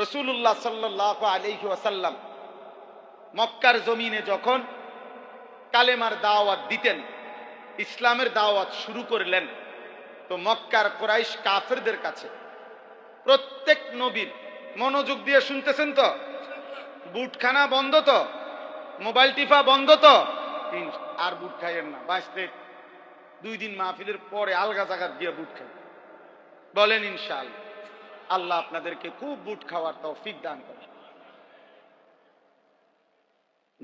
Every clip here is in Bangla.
রাসূলুল্লাহ সাল্লাল্লাহু আলাইহি ওয়াসাল্লাম মক্কার জমিনে যখন কালেমার দাওয়াত দিতেন, ইসলামের দাওয়াত শুরু করলেন, তো মক্কার কুরাইশ কাফেরদের কাছে প্রত্যেক নবীর, মনোযোগ দিয়ে শুনতেছেন তো, বুটখানা বন্ধ তো, মোবাইল টিপা বন্ধ তো, আর বুট খাইয়েন না, বাঁচতে 2 দিন মাহফিলের পরে আলগা জায়গা দিয়ে বুট খাই বলেন ইনশাআল্লাহ। আল্লাহ আপনাদেরকে খুব বুট খাওয়ার তৌফিক দান করে।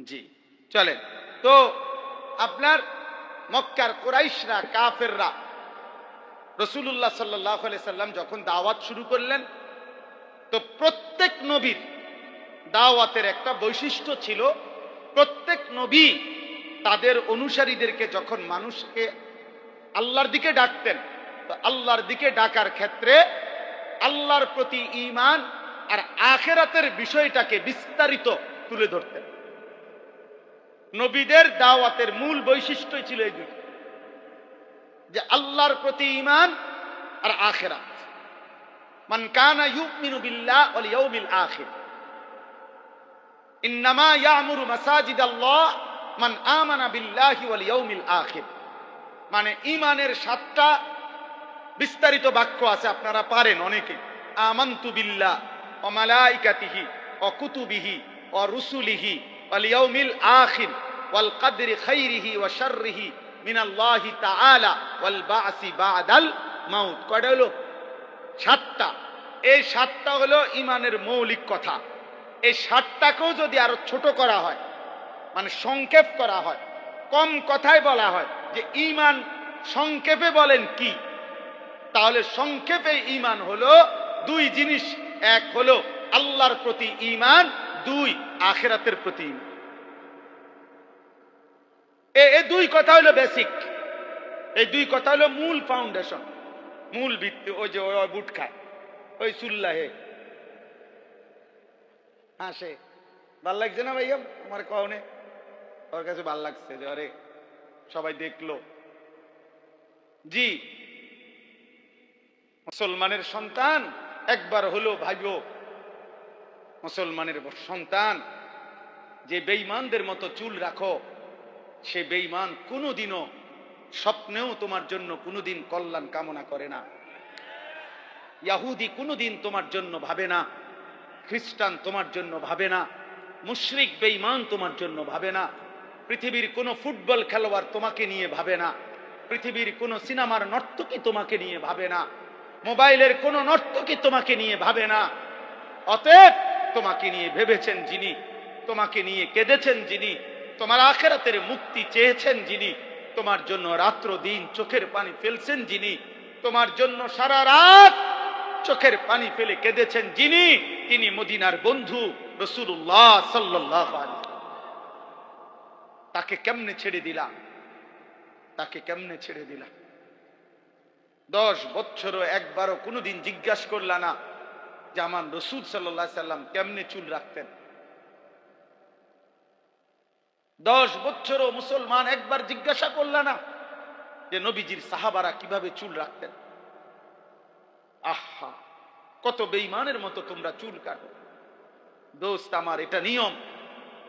জি চলেন। তো আপনার মক্কার কুরাইশরা, কাফেররা রাসূলুল্লাহ সাল্লাল্লাহু আলাইহি সাল্লাম যখন দাওয়াত শুরু করলেন, তো প্রত্যেক নবীর দাওয়াতের একটা বৈশিষ্ট্য ছিল, প্রত্যেক নবী তাদের অনুসারীদেরকে যখন মানুষকে আল্লাহর দিকে ডাকতেন, তো আল্লাহর দিকে ডাকার ক্ষেত্রে আল্লাহর প্রতি ঈমান আর আখিরাতের বিষয়টাকে বিস্তারিত তুলে ধরতেন। নবীদের দাওয়াতের মূল বৈশিষ্ট্যই ছিল এই দুটো, যে আল্লাহর প্রতি ঈমান আর আখিরাত। মান কানা ইউমিনু বিল্লাহ ওয়াল ইয়াউমিল আখির ইন্নামা ইয়ামুরু মাসাজিদাল্লাহ মান আমানা বিল্লাহি ওয়াল ইয়াউমিল আখির। মানে ঈমানের 7টা বিস্তারিত বাক্য আছে, আপনারা পারেন অনেকে। আমানতু বিল্লাহ ওয়া মালাইকাতিহি ওয়া কুতুবিহি ওয়া রুসুলিহি ওয়াল ইয়াউমিল আখির ওয়াল কদরি খাইরিহি ওয়া শাররিহি মিনাল্লাহি তাআলা ওয়াল বা'সি বা'দাল মাউত। কয়টা হলো? 7টা। এই 7টা হলো ঈমানের মৌলিক কথা। এই 7টাকেও যদি আরো ছোট করা হয়, মানে সংক্ষেপ করা হয়, কম কথায় বলা হয় যে ঈমান সংক্ষেপে বলেন কি, তাহলে সংক্ষেপে ঈমান হলো 2 জিনিস। এক হলো আল্লাহর প্রতি ঈমান, 2 আখিরাতের প্রতি ঈমান। এই 2 কথা হলো বেসিক, এই 2 কথা হলো মূল ফাউন্ডেশন, মূল ভিত্তি। ওই যে ওই বুট খায়, ওই চুল্লাহে হাসে, ভাল লাগছে না ভাইয়া আমার কওনে? ওর কাছে ভাল লাগছে যে আরে সবাই দেখলো। জি, মুসলমানের সন্তান একবার হলো ভাইও, মুসলমানের সন্তান যে বেঈমানদের মতো চুল রাখো, সে বেঈমান কোনোদিনও স্বপ্নেও তোমার জন্য কোনোদিন কল্যাণ কামনা করে না। ইহুদি কোনোদিন তোমার জন্য ভাবে না, খ্রিস্টান তোমার জন্য ভাবে না, মুশরিক বেঈমান তোমার জন্য ভাবে না, পৃথিবীর কোন ফুটবল খেলোয়াড় তোমাকে নিয়ে ভাবে না, পৃথিবীর কোন সিনেমার নর্তকী তোমাকে নিয়ে ভাবে না, মোবাইলের কোন নর্তকী তোমাকে নিয়ে ভাবে না। অতএব তোমাকে নিয়ে ভেবেছেন যিনি, তোমাকে নিয়ে কেঁদেছেন যিনি, তোমার আখিরাতের মুক্তি চেয়েছেন যিনি, তোমার জন্য রাত্র দিন চোখের পানি ফেলছেন যিনি, তোমার জন্য সারা রাত চোখের পানি ফেলে কেঁদেছেন যিনি, তিনি মদিনার বন্ধু রাসূলুল্লাহ সাল্লাল্লাহু আলাইহি ওয়াসাল্লাম। তাকে কেমনে ছেড়ে দিলা? তাকে কেমনে ছেড়ে দিলা? 10 বছরও একবারও কোনোদিন জিজ্ঞাসা করলা না যে আমার রাসূল সাল্লাল্লাহু আলাইহি ওয়াসাল্লাম কেমনে চুল রাখতেন? 10 বছরও মুসলমান একবার জিজ্ঞাসা করলা না যে নবীজির সাহাবারা কিভাবে চুল রাখতেন? আহা, কত বেঈমানের মতো তোমরা চুল কাটো। দোস্ত আমার, এটা নিয়ম।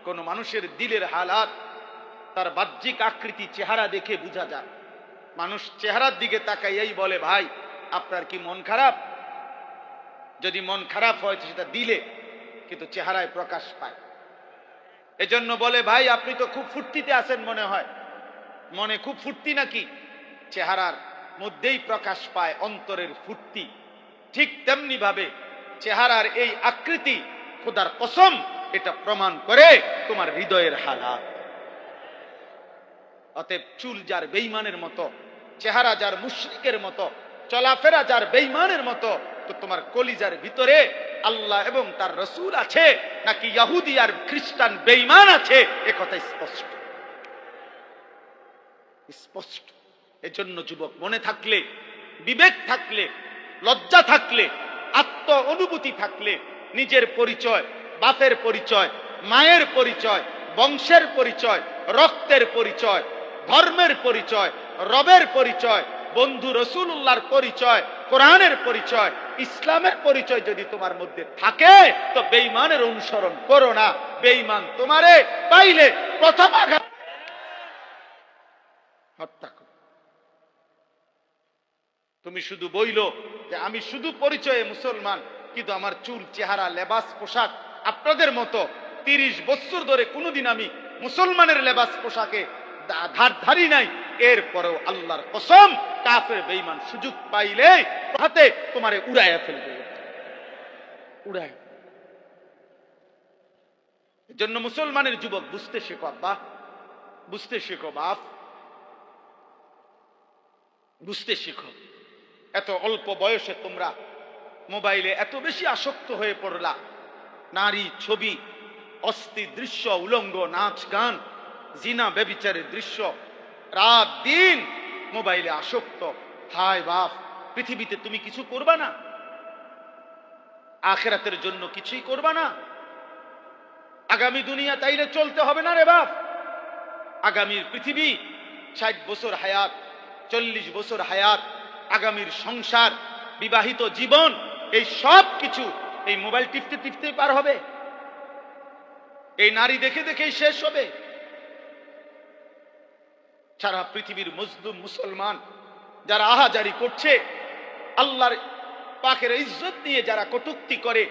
কোন মানুষের দিলের হালাত তার বাহ্যিক আকৃতি, চেহারা দেখে বোঝা যায়। মানুষ চেহারার দিকে তাকাইয়াই বলে ভাই আপনার কি মন খারাপ? যদি মন খারাপ হয় সেটা দিলে, কিন্তু চেহারায় প্রকাশ পায়। এজন্য বলে ভাই আপনি তো খুব ফুর্তিতে আছেন মনে হয়। মনে খুব ফুর্তি নাকি? চেহারার মধ্যেই প্রকাশ পায় অন্তরের ফুর্তি। ঠিক তেমনি ভাবে চেহারার এই আকৃতি, খোদার কসম, এটা প্রমাণ করে তোমার হৃদয়ের হালাত। অতএব চুল যার বেঈমানের মতো, চেহারা যার মুশরিকের মতো, চলাফেরা যার বেঈমানের মতো, তো তোমার কলিজার ভিতরে আল্লাহ এবং তার রাসূল আছে নাকি ইহুদি আর খ্রিস্টান বেঈমান আছে, এ কথা স্পষ্ট স্পষ্ট। এজন্য যুবক, মনে থাকলে, বিবেক থাকলে, লজ্জা থাকলে, আত্ম অনুভূতি থাকলে, নিজের পরিচয়, বাপের পরিচয়, মায়ের পরিচয়, বংশের পরিচয়, রক্তের পরিচয়, ধর্মের পরিচয়, রবের পরিচয়, বন্ধু রাসূলুল্লাহর পরিচয়, কোরআনের পরিচয়, ইসলামের পরিচয় যদি তোমার মধ্যে থাকে, তো বেঈমানের অনুসরণ করো না। বেঈমান তোমারে পাইলে প্রথম আঘাত হত্যা করো। তুমি শুধু বইলো যে আমি শুধু পরিচয়ে মুসলমান, কিন্তু আমার চুল, চেহারা, লেবাস, পোশাক আপনাদের মতো 30 বছর ধরে কোনোদিন আমি মুসলমানের লেবাস পোশাকে ধারি নাই। এরপরেও আল্লাহর কসম, কাফের বেঈমান সুযোগ পাইলে হাতে তোমারে উড়াইয়া ফেলবে, উড়াইয়া। এজন্য মুসলমানের যুবক বুঝতে শেখো আব্বা, বুঝতে শেখো বাপ, বুঝতে শেখো। এত অল্প বয়সে তোমরা মোবাইলে এত বেশি আসক্ত হয়ে পড়লা। নারী, ছবি, অস্থির দৃশ্য, উলঙ্গ নাচ গান, জিনা ব্যভিচারের দৃশ্য, রাত দিন মোবাইলে আসক্ত। হায় বাপ, পৃথিবীতে তুমি কিছু করবা না? আখিরাতের জন্য কিছুই করবা না? আগামী দুনিয়া তাইলে চলতে হবে না রে বাপ। আগামীর পৃথিবী 60 বছর হায়াত, 40 বছর হায়াত, আগামীর সংসার, বিবাহিত জীবন, এই সব কিছু এই মোবাইল টিপতে টিপতে পার হবে, এই নারী দেখে দেখেই শেষ হবে। সারা পৃথিবীর মুসলিম মুসলমান যারা আহাজারি করছে, আল্লাহর পাকের ইজ্জত নিয়ে যারা কটূক্তি করে,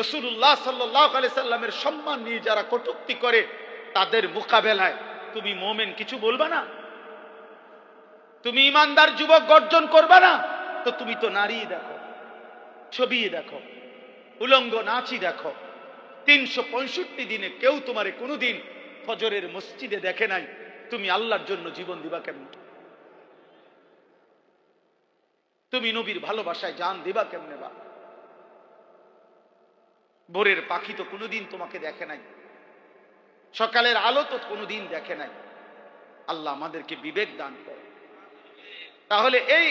রাসূলুল্লাহ সাল্লাল্লাহু আলাইহি সাল্লামের সম্মান নিয়ে যারা কটূক্তি করে, তাদের মোকাবেলায় তুমি মুমিন কিছু বলবা না? তুমি ইমানদার যুবক গর্জন করবা না? তো তুমি তো নারী দেখো, ছবি দেখো, উলঙ্গ নাচি দেখো। 365 দিনে কেউ তোমারে কোনোদিন ফজরের মসজিদে দেখে নাই। তুমি আল্লাহর জন্য জীবন দিবা কেমন? তুমি নবীর ভালোবাসায় জান দিবা কেমনে? বা ভোরের পাখি তো কোনোদিন তোমাকে দেখে নাই, সকালের আলো তো কোনোদিন দেখে নাই। আল্লাহ আমাদেরকে বিবেক দান করে। তাহলে এই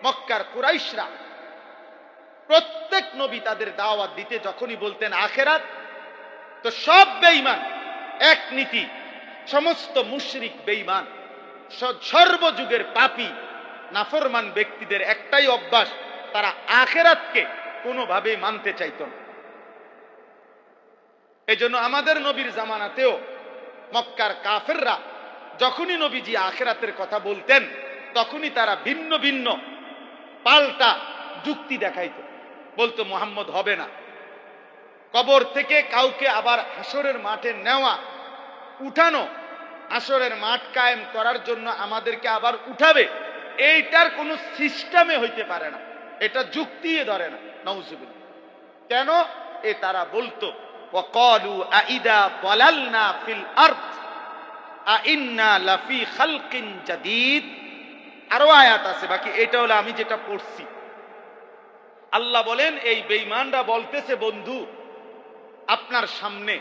মক্কার কুরাইশরা প্রত্যেক নবী তাদের দাওয়াত দিতে যখনই বলতেন আখিরাত, তো সব বেঈমান এক নীতি, সমস্ত মুশরিক বেঈমান, সর্বযুগের পাপী নাফরমান ব্যক্তিদের একটাই অভ্যাস, তারা আখিরাতকে কোনোভাবেই মানতে চাইত না। এই জন্য আমাদের নবীর জামানাতেও মক্কার কাফেররা যখনই নবীজি আখিরাতের কথা বলতেন, তখনই তারা ভিন্ন ভিন্ন পাল্টা যুক্তি দেখাইত। বলতো মুহাম্মদ হবে না, কবর থেকে কাউকে আবার হাসরের মাঠে নেওয়া, উঠানো, হাসরের মাঠ কায়েম করার জন্য আমাদেরকে আবার উঠাবে, এইটার কোনো সিস্টেমে হইতে পারে না, এটা যুক্তি ধরে না। নাউজুবিল্লাহ। কেন? এ তারা বলতো ওয়াকালু আইদা দালালনা ফিল আরদ আইন্না লাফি খালকিন জাদীদ। আরো আয়াত আছে বাকি, এটা হলো আমি যেটা পড়ছি। আল্লাহ বলেন এই বেঈমানরা বলতেছে বন্ধু আপনার সামনে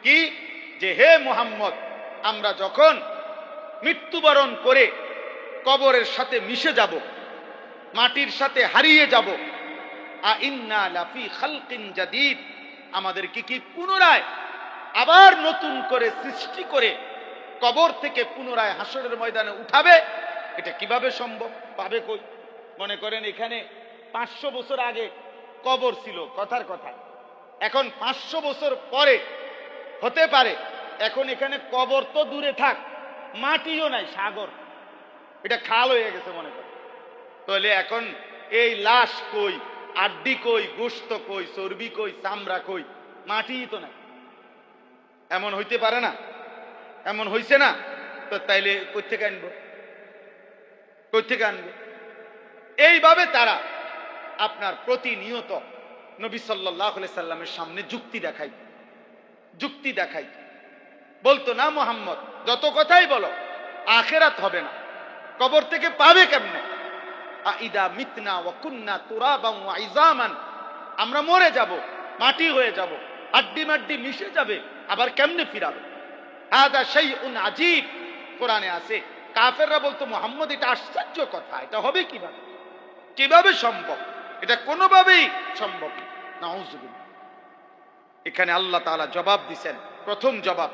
কি, যে হে মুহাম্মদ, আমরা যখন মৃত্যুবরণ করে কবরের সাথে মিশে যাব, মাটির সাথে হারিয়ে যাব, আইন্না লাফি খালকিন জাদীদ, আমাদেরকে কি পুনরায় আবার নতুন করে সৃষ্টি করে কবর থেকে পুনরায় হাসরের ময়দানে উঠাবে? এটা কিভাবে সম্ভব? পাবে কই? মনে করেন এখানে 500 বছর আগে কবর ছিল, কথার কথা, এখন 500 বছর পরে হতে পারে এখন এখানে কবর তো দূরে থাক, মাটিও নাই, সাগর, এটা খাল হয়ে গেছে মনে করেন। তাহলে এখন এই লাশ কই, আড্ডি কই, গোশত কই, চর্বি কই, চামড়া কই? মাটিই তো নাই। এমন হইতে পারে না? এমন হইছে না? তো তাইলে কই থেকে আনবো? কই থেকে আনবে? এইভাবে তারা আপনার প্রতিনিয়ত নবী সাল্লাল্লাহু আলাইহি সাল্লামের সামনে যুক্তি দেখাই, যুক্তি দেখাই। বলতো না মুহাম্মদ যত কথাই বলো আখিরাত হবে না, কবর থেকে পাবে কেমনে? আইদা মিতনা ওয়া কুননা তুরাবান ওয়া ইজামান, আমরা মরে যাব, মাটি হয়ে যাব, হাড্ডি মাড্ডি মিশে যাবে, আবার কেমনে ফিরাবে? হাদা শাইউন আজীব, কোরআনে আছে। কাফেররা বলতো মুহাম্মদ এটা আশ্চর্য কথা, এটা হবে কিভাবে, কিভাবে সম্ভব? এটা কোনোভাবেই সম্ভব না। নাউজুবিল্লাহ। এখানে আল্লাহ তাআলা জবাব দিবেন। প্রথম জবাব,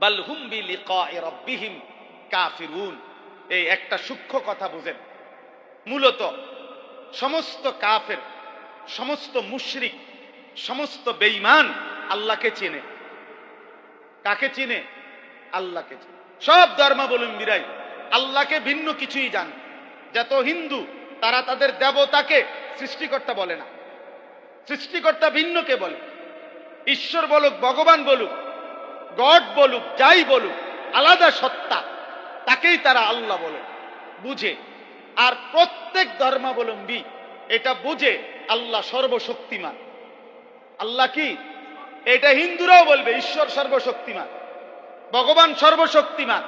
বাল হুম বিলিকাই রাব্বিহিম কাফিরুন। এই একটা সূক্ষ্ম কথা বুঝেন, মূলত সমস্ত কাফের, সমস্ত মুশরিক, সমস্ত বেঈমান আল্লাহকে চেনে। কাকে চিনে? আল্লাহকে চিনে। সব ধর্মাবলম্বীরাই আল্লাহকে ভিন্ন কিছুই জানে। যত হিন্দু তারা তাদের দেবতাকে সৃষ্টিকর্তা বলে না, সৃষ্টিকর্তা ভিন্নকে বলে। ঈশ্বর বলুক, ভগবান বলুক, গড বলুক, যাই বলুক, আলাদা সত্তা, তাকেই তারা আল্লাহ বলে, বুঝে। আর প্রত্যেক ধর্মাবলম্বী এটা বুঝে আল্লাহ সর্বশক্তিমান। আল্লাহ কি? এটা হিন্দুরাও বলবে ঈশ্বর সর্বশক্তিমান, ভগবান সর্বশক্তিমান।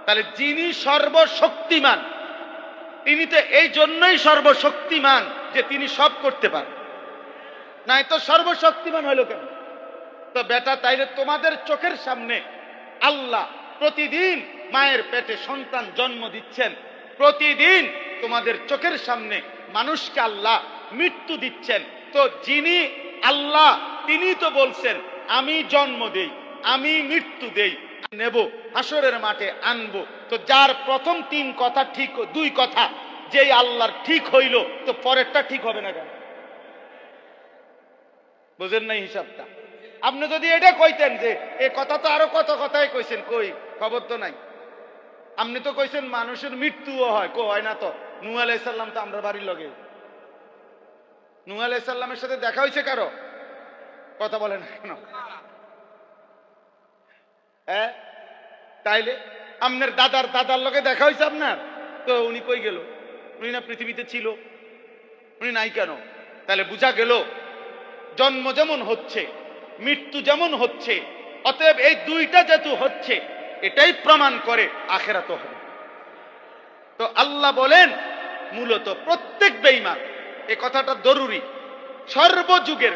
তাহলে যিনি সর্বশক্তিমান তিনি তো এই জন্যই সর্বশক্তিমান যে তিনি সব করতে পারেন, নাই তো সর্বশক্তিমান হইল কেন? তো বেটা, তাইলে তোমাদের চোখের সামনে আল্লাহ প্রতিদিন মায়ের পেটে সন্তান জন্ম দিচ্ছেন, প্রতিদিন তোমাদের চোখের সামনে মানুষকে আল্লাহ মৃত্যু দিচ্ছেন। তো যিনি আল্লাহ তিনি তো বলছেন আমি জন্ম দেই, আমি মৃত্যু দেই, নেব, হাসরের মাঠে আনবো। তো যার প্রথম 3 কথা ঠিক, 2 কথা যেই আল্লাহর ঠিক হইল, তো পরেরটা ঠিক হবে না কেন? বুঝেন নাই হিসাবটা? আপনি যদি এটা কইতেন যে এই কথা তো আরো কত কথাই কইছেন, কই খবর তো নাই। আপনি তো কইছেন মানুষের মৃত্যুও হয়, কো হয় না তো? নূহ আলাইহিস সালাম তো আমরা বাড়ির লগে। নূহ আলাইহিস সালামের সাথে দেখা হয়েছে কারো? কথা বলেন কেন? হ্যাঁ, তাইলে আপনার দাদার দাদার লগে দেখা হয়েছে আপনার? তো উনি কই গেল? উনি না পৃথিবীতে ছিল, উনি নাই কেন? তাহলে বুঝা গেল জন্ম যেমন হচ্ছে, মৃত্যু যেমন হচ্ছে, অতএব এই 2টা যেহেতু হচ্ছে, এটাই প্রমাণ করে আখিরাত হবে। তো আল্লাহ বলেন মূলত প্রত্যেক বেঈমান, এই কথাটা জরুরি, সর্বযুগের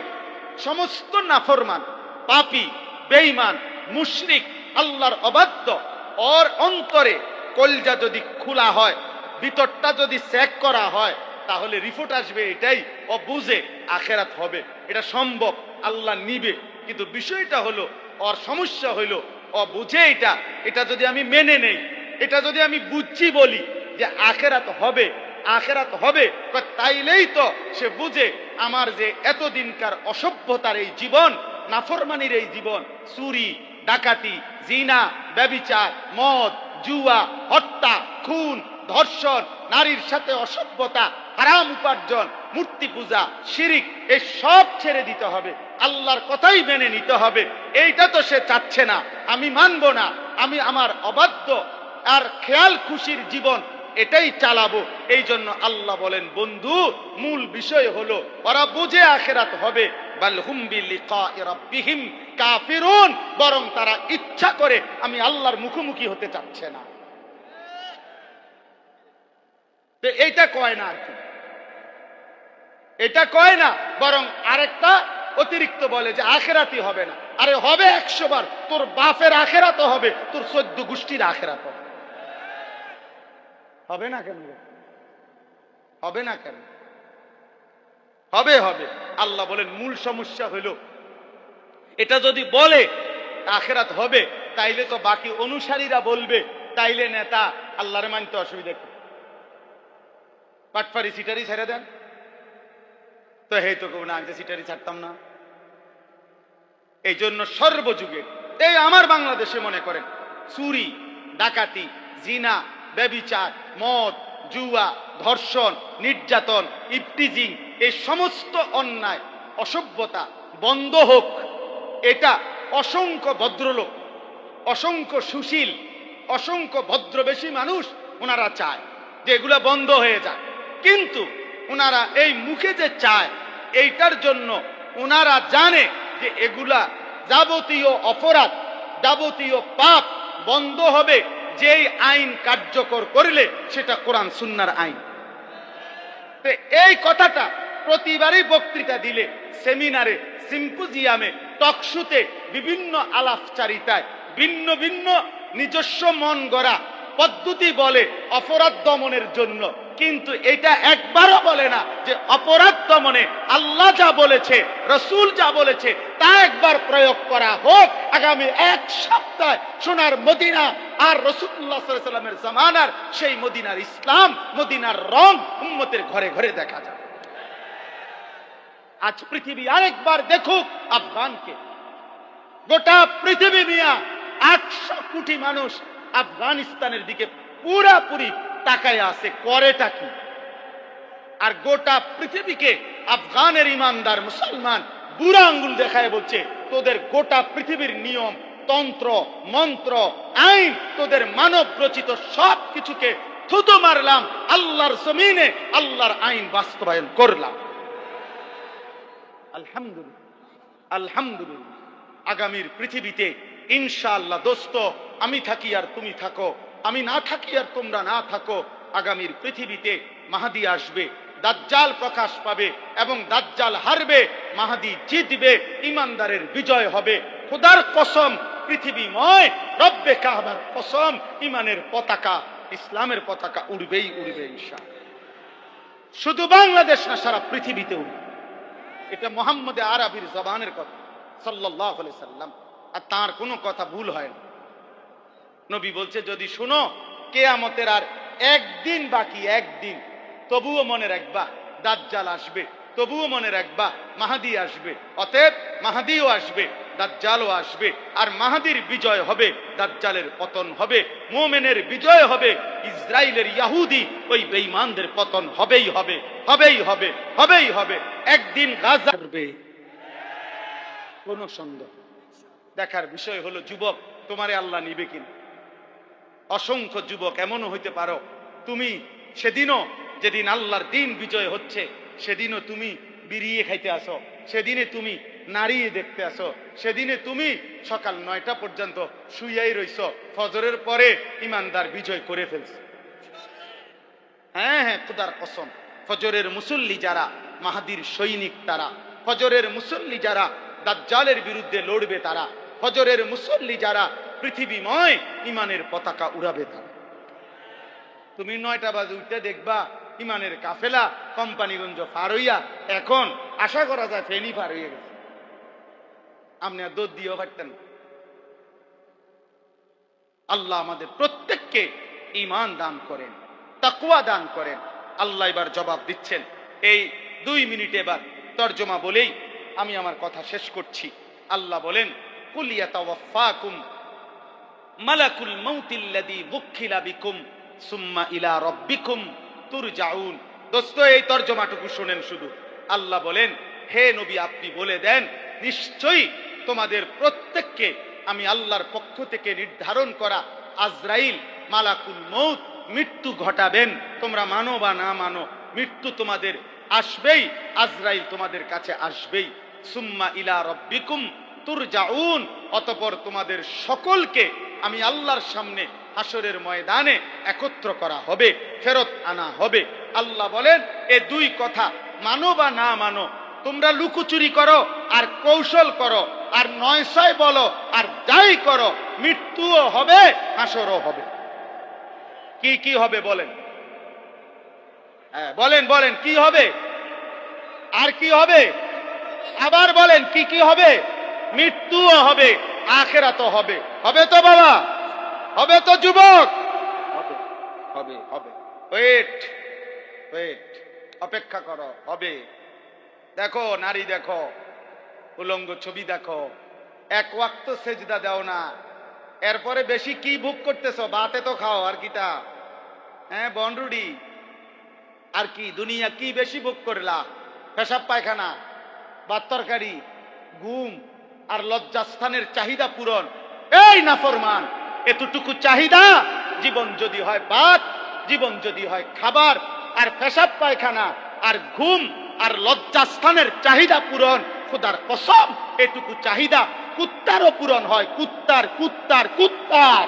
সমস্ত নাফরমান, পাপী, বেঈমান, মুশরিক, আল্লাহর অবাধ্য, ওর অন্তরে কলজা যদি খোলা হয়, ভিতরটা যদি চেক করা হয়, তাহলে রিপোর্ট আসবে এটাই, ও বুঝে আখিরাত হবে। এটা সম্ভব, আল্লাহ নিবে। কিন্তু বিষয়টা হলো, ওর সমস্যা হইল ও বুঝে এটা যদি আমি মেনে নেই, এটা যদি আমি বুঝছি বলি যে আখিরাত হবে, আখিরাত হবে, তাইলেই তো সে বুঝে আমার যে এতদিনকার অসভ্যতার এই জীবন, নাফরমানির এই জীবন, চুরি, ডাকাতি, জিনা, ব্যভিচার, মদ, জুয়া, হত্যা, খুন, ধর্ষণ, নারীর সাথে অসভ্যতা, হারাম উপার্জন, মূর্তি পূজা, শিরিক, এই সব ছেড়ে দিতে হবে, আল্লাহর কথাই মেনে নিতে হবে। এইটা তো সে চাচ্ছে না, আমি মানব না, আমি আমার অবাধ্য আর খেয়াল খুশির জীবন এটাই চালাবো। এই জন্য আল্লাহ বলেন বন্ধু, মূল বিষয় হলো ওরা বুঝে আখিরাত হবে, বাল হুম বিলিকাই রাব্বিহিম কাফিরুন, বরং তারা ইচ্ছা করে আমি আল্লাহর মুখোমুখি হতে চাচ্ছে না। তো এইটা কয় না, আর কি এটা কয় না, বরং আরেকটা অতিরিক্ত বলে যে আখিরাতই হবে না। আরে হবে 100 বার, তোর বাপের আখিরাত হবে, তোর 14 গোষ্ঠীর আখিরাত হবে। হবে না কেন? হবে না কেন? হবে হবে। আল্লাহ বলেন মূল সমস্যা হইল এটা যদি বলে আখিরাত হবে, তাইলে তো বাকি অনুসারীরা বলবে, তাইলে নেতা আল্লাহর মানতে অসুবিধা কি? পাটপারি সিটারি ছেড়ে দেন তো, হে তো কেউ না, আমি সিটারি ছাড়তাম না। এই জন্য সর্বযুগে, এই আমার বাংলাদেশে মনে করেন চুরি, ডাকাতি, জিনা, ব্যভিচার, মদ, জুয়া, ধর্ষণ, নির্যাতন, ইফটিজিং, এই সমস্ত অন্যায় অসভ্যতা বন্ধ হোক। এটা অসংখ্য ভদ্রলোক, অসংখ্য সুশীল, অসংখ্য ভদ্রবেশী মানুষ ওনারা চায় যে এগুলা বন্ধ হয়ে যায়। কিন্তু ওনারা এই মুখে যে চায়, এইটার জন্য ওনারা জানে যে এগুলা যাবতীয় অপরাধ, যাবতীয় পাপ বন্ধ হবে যেই আইন কার্যকর করলে সেটা কোরআন সুন্নাহর আইন। তো এই কথাটা প্রতিবারই বক্তৃতা দিলে, সেমিনারে, সিম্পোজিয়ামে, টকশোতে, বিভিন্ন আলাপচারিতায়, ভিন্ন ভিন্ন নিজস্ব মন গড়া পদ্ধতি বলে অপরাধ দমনের জন্য, কিন্তু এটা একবারও বলে না যে অপরাধ দমনে আল্লাহ যা বলেছে, রাসূল যা বলেছে তা একবার প্রয়োগ করা হোক। আগামী এক সপ্তাহ সোনার মদিনা আর রাসূলুল্লাহ সাল্লাল্লাহু আলাইহি ওয়াসাল্লামের জামানার সেই মদিনার ইসলাম, মদিনার রং উম্মতের ঘরে ঘরে দেখা যাবে। আজ পৃথিবী আরেকবার দেখুক আফগানকে। গোটা পৃথিবী মিয়া 800 কোটি মানুষ আফগানিস্তানের দিকে পুরাপুরি তাকায় আছে, করেটা কি? আর গোটা পৃথিবীকে আফগানের ইমানদার মুসলমান বুড়া আঙ্গুল দেখায় বলছে তোদের গোটা পৃথিবীর নিয়ম, তন্ত্র, মন্ত্র, আইন, তোদের মানব রচিত সব কিছুকে থুতু মারলাম, আল্লাহর জমিনে আল্লাহর আইন বাস্তবায়ন করলাম। আলহামদুলিল্লাহ, আলহামদুলিল্লাহ। আগামীর পৃথিবীতে ইনশাআল্লাহ দোস্ত, আমি থাকি আর তুমি থাকো, আমি না থাকি আর তোমরা না থাকো, আগামীর পৃথিবীতে মাহদী আসবে, দাজ্জাল প্রকাশ পাবে এবং দাজ্জাল হারবে, মাহদী জিতবে, ইমানদারের বিজয় হবে। খোদার কসম, পৃথিবীময় রব্বে কাবার কসম, ইমানের পতাকা, ইসলামের পতাকা উড়বেই উড়বে ইনশাআল্লাহ। শুধু বাংলাদেশ না, সারা পৃথিবীতে উড়বে। এটা মুহাম্মদ আরবির জবানের কথা সাল্লাল্লাহু আলাইহি সাল্লাম, আর তার কোনো কথা ভুল হয় না। নবী বলছে যদি শুনো কিয়ামতের আর একদিন বাকি, একদিন, তবুও মনে রাখবা দাজ্জাল আসবে, তবুও মনে রাখবা মাহদী আসবে। অতএব মাহদীও আসবে, দাজ্জালও আসবে, আর মাহদীর বিজয় হবে, দাজ্জালের পতন হবে, মুমিনের বিজয় হবে, ইসরাইলের ইহুদি ওই বেঈমানদের পতন হবেই হবে, হবেই হবে, হবেই হবে। একদিন গাজা করবে, কোনো সন্দেহ। দেখার বিষয় হলো যুবক, তোমারে আল্লাহ নিবে কিনা। অসংখ্য যুবক এমনও হইতে পারো তুমি সেদিনও, যেদিন আল্লাহর দিন বিজয় হচ্ছে, সেদিনও তুমি বিড়িয়ে খাইতে আসো, সেদিনে তুমি নারী দেখতে আসো, সেদিনে তুমি সকাল 9টা পর্যন্ত শুইয়াই রইছ, ফজরের পরে ইমানদার বিজয় করে ফেলছে। হ্যাঁ হ্যাঁ, খোদার কসম, ফজরের মুসল্লি যারা মাহদীর সৈনিক তারা, ফজরের মুসল্লি যারা দাজ্জালের বিরুদ্ধে লড়বে তারা, ফজরের মুসল্লি যারা পৃথিবীময় ইমানের পতাকা উড়াবে তারা। তুমি 9টা বাজে উঠতে দেখবা ইমানের কাফেলা কোম্পানিগঞ্জ পার হইয়া, এখন আশা করা যায় ফেনী পার হইয়া গেছে। আপনি আর দৌড় দিয়েও পারতেন। আল্লাহ আমাদের প্রত্যেককে ঈমান দান করেন, তাকওয়া দান করেন। আল্লাহ এবার জবাব দিচ্ছেন। এই 2 মিনিট এবার তরজমা বলেই আমি আমার কথা শেষ করছি। আল্লাহ বলেন কুল ইয়াতাওয়াফাকুম মালাকুল মাউতিল্লাযী বুক্খিলা বিকুম সুম্মা ইলা রাব্বিকুম তুরজাউন। দোস্ত, এই তরজমাটুকু শুনেন শুধু। আল্লাহ বলেন, হে নবী আপনি বলে দেন, নিশ্চয়ই তোমাদের প্রত্যেককে আমি আল্লাহর পক্ষ থেকে নির্ধারণ করা আজরাইল মালাকুল মউত মৃত্যু ঘটাবেন। তোমরা মানো বা না মানো, মৃত্যু তোমাদের আসবেই, আজরাইল তোমাদের কাছে আসবেই। সুম্মা ইলা রাব্বিকুম তুরজাউন, অতঃপর তোমাদের সকলকে আমি আল্লাহর সামনে হাসরের ময়দানে একত্র করা হবে, ফেরত আনা হবে। আল্লাহ বলেন, এই 2 কথা মানো বা না মানো, তোমরা লুকোচুরি করো আর কৌশল করো আর 900 বলো আর যাই করো, মৃত্যুও হবে, হাসরও হবে। কি কি হবে বলেন? হ্যাঁ বলেন, বলেন কি হবে? আর কি হবে? আবার বলেন কি কি হবে? মৃত্যুও হবে, আখিরাতও হবে। হবে তো বাবা? হবে তো যুবক? হবে, হবে, হবে। ওয়েট, ওয়েট, অপেক্ষা করো, হবে। দেখো নারী, দেখো উলঙ্গ ছবি, দেখো, এক ওয়াক্ত সেজদা দাও না, এরপরে বেশি কি ভোগ করতেছো? বাতে তো খাও, আর কিটা? হ্যাঁ বনরুডি, আর কি দুনিয়া কি বেশি ভোগ করলা? পেশাব পায়খানা, ভাত তরকারি, ঘুম আর লজ্জাস্থানের চাহিদা পূরণ। এই নাফরমান, এতটুকু চাহিদা, জীবন যদি হয় ভাত, জীবন যদি হয় খাবার, আর পেশাব পায়খানা আর ঘুম আর লজ্জাস্থানের চাহিদা পূরণ, খোদার কসম এটুকু চাহিদা কুত্তারও পূরণ হয়। কুত্তার কুত্তার কুত্তার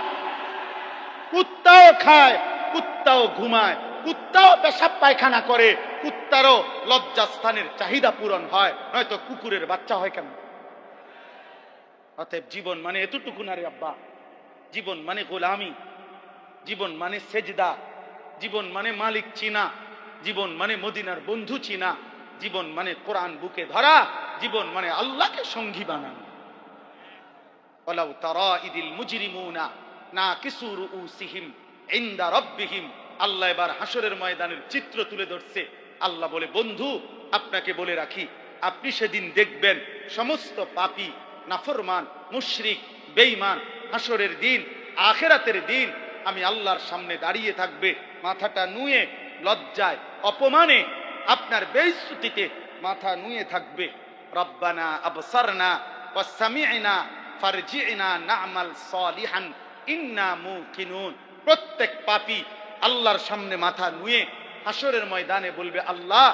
কুত্তাও খায়, কুত্তাও ঘুমায়, কুত্তাও পেশাব পায়খানা করে, কুত্তারও লজ্জাস্থানের চাহিদা পূরণ হয়, নয়তো কুকুরের বাচ্চা হয় কেন? অতএব জীবন মানে এতটুকু না রে আব্বা। জীবন মানে গোলামি, জীবন মানে সেজদা, জীবন মানে মালিক চিনা, জীবন মানে মদিনার বন্ধু চিনা, জীবন মানে কোরআন বুকে ধরা, জীবন মানে আল্লাহকে সঙ্গী বানানো। ওয়ালাউ তারা ইদিল মুজরিমুনা নাকিসু রুউসিহিম ইনদা রাব্বিহিম। আল্লাহ এবার হাসরের ময়দানের চিত্র তুলে ধরছে। আল্লাহ বলে, বন্ধু আপনাকে বলে রাখি, আপনি সেদিন দেখবেন সমস্ত পাপী, নাফরমান, মুশরিক, বেঈমান হাসরের দিন, আখিরাতের দিন আমি আল্লাহর সামনে দাঁড়িয়ে থাকবে, মাথাটা নুয়ে, লজ্জায়, অপমানে, আপনার বেইজ্জতিতে মাথা নুয়ে থাকবে। রব্বানা আবসারনা ওয়া সামি'না ফারজি'না না'মাল সালিহান ইন্না মুকিনুন। প্রত্যেক পাপী আল্লাহর সামনে মাথা নুয়ে হাসরের ময়দানে বলবে, আল্লাহ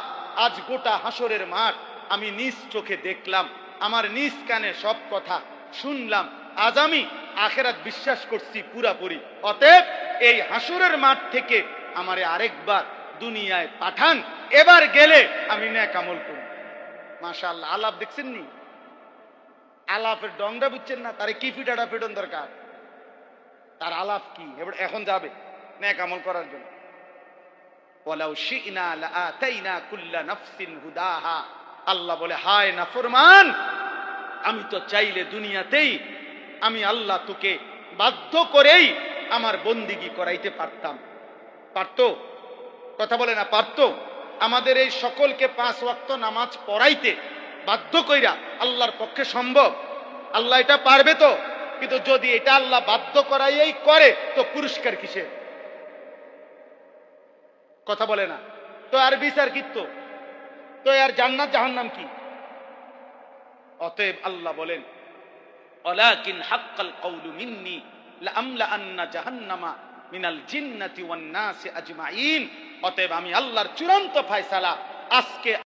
আজ গোটা হাসরের মাঠ আমি নিজ চোখে দেখলাম, আমার নিজ কানে সব কথা শুনলাম, আজ আমি আখিরাত বিশ্বাস করছি পুরাপুরি। অতএব এই হাসরের মাঠ থেকে আমারে আরেকবার দুনিয়ায় পাঠান, এবার গেলে আমি নেক আমল করব। মাশাআল্লাহ, আলাপ দেখছেন নি? আলাপের ডংটা বুঝছেন না? তারে কি ফিটাটা ফিটন দরকার, তার আলাপ কি এখন যাবে নেক আমল করার জন্য। ওয়ালাউ শি'না লাআতাইনা কুল্লা নাফসিন হুদাহা। আল্লাহ বলে, হায় নাফরমান, আমি তো চাইলে দুনিয়াতেই আমি আল্লাহ তোকে বাধ্য করেই আমার বন্দিগি করাইতে পারতাম। পারতো? কথা বলে না, পারতো? আমাদের এই সকলকে 5 ওয়াক্ত নামাজ পড়াইতে বাধ্য কইরা আল্লাহর পক্ষে সম্ভব? আল্লাহ এটা পারবে তো? কিন্তু যদি এটা আল্লাহ বাধ্য করাইয়াই করে তো পুরস্কার কিসের? কথা বলে না তো, আর বিচার কি তো, আর জান্নাত জাহান্নাম কি? অতএব আল্লাহ বলেন, ওয়ালাকিন হাক্কাল কওলু মিন্নি লাআমলা আন্না জাহান্নামা মিনাল জিন্নাতি ওয়ান নাসি আজমাইন। অতএব আমি আল্লাহর চূড়ান্ত ফয়সালা আজকে